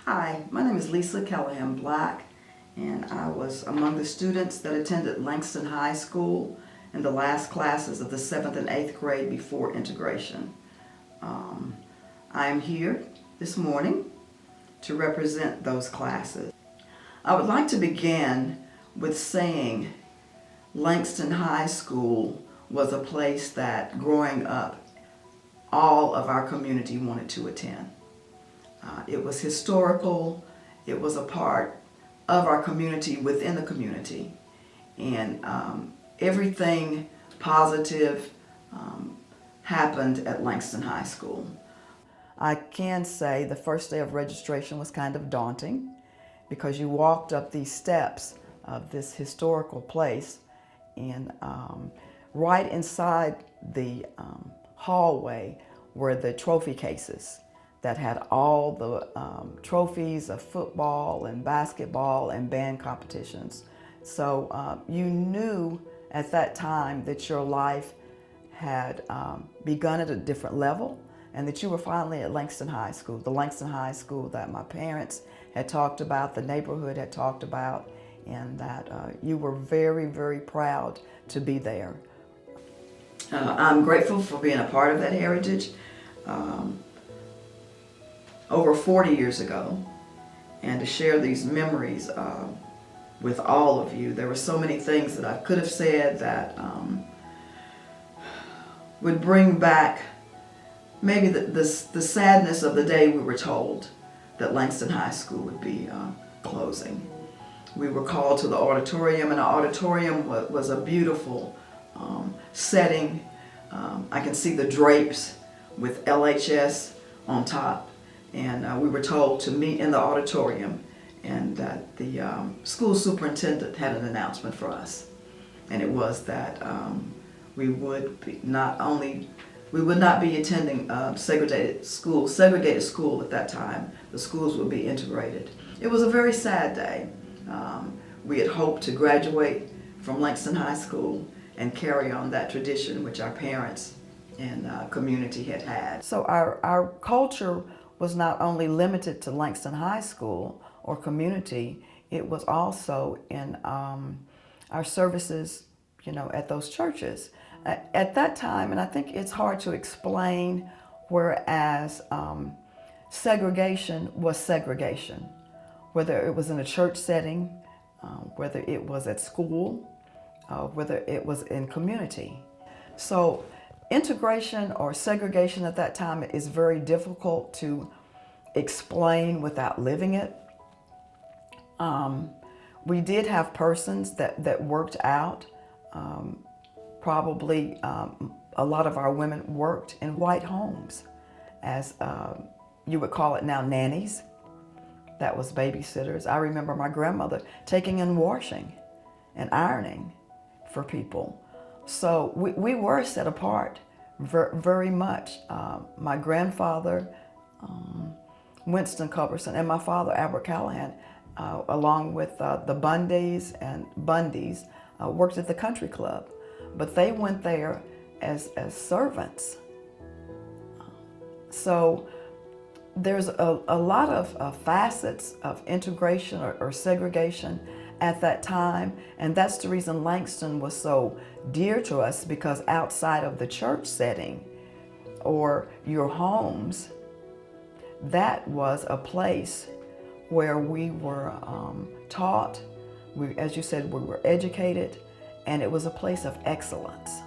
Hi, my name is Lisa Callahan Black, and I was among the students that attended Langston High School in the last classes of the 7th and 8th grade before integration. I am here this morning to represent those classes. I would like to begin with saying Langston High School was a place that growing up all of our community wanted to attend. It was historical, it was a part of our community within the community, and everything positive happened at Langston High School. I can say the first day of registration was kind of daunting because you walked up these steps of this historical place, and right inside the hallway were the trophy cases that had all the trophies of football and basketball and band competitions. So you knew at that time that your life had begun at a different level and that you were finally at Langston High School, the Langston High School that my parents had talked about, the neighborhood had talked about, and that you were very, very proud to be there. I'm grateful for being a part of that heritage. Over 40 years ago, and to share these memories with all of you. There were so many things that I could have said that would bring back maybe the sadness of the day we were told that Langston High School would be closing. We were called to the auditorium, and the auditorium was a beautiful setting. I can see the drapes with LHS on top. And we were told to meet in the auditorium, and that the school superintendent had an announcement for us. And it was that we would not be attending segregated school at that time. The schools would be integrated. It was a very sad day. We had hoped to graduate from Langston High School and carry on that tradition which our parents and community had had. So our culture was not only limited to Langston High School or community, it was also in our services, at those churches. At that time, and I think it's hard to explain, whereas segregation was segregation, whether it was in a church setting, whether it was at school, whether it was in community. So integration or segregation at that time is very difficult to explain without living it. We did have persons that worked out. Probably a lot of our women worked in white homes as you would call it now, nannies. That was babysitters. I remember my grandmother taking in washing and ironing for people. So we were set apart very much. My grandfather, Winston Culberson, and my father, Albert Callahan, along with the Bundys, worked at the country club. But they went there as servants. So there's a lot of facets of integration or segregation at that time, and that's the reason Langston was so dear to us, because outside of the church setting or your homes, that was a place where we were taught, as you said, we were educated, and it was a place of excellence.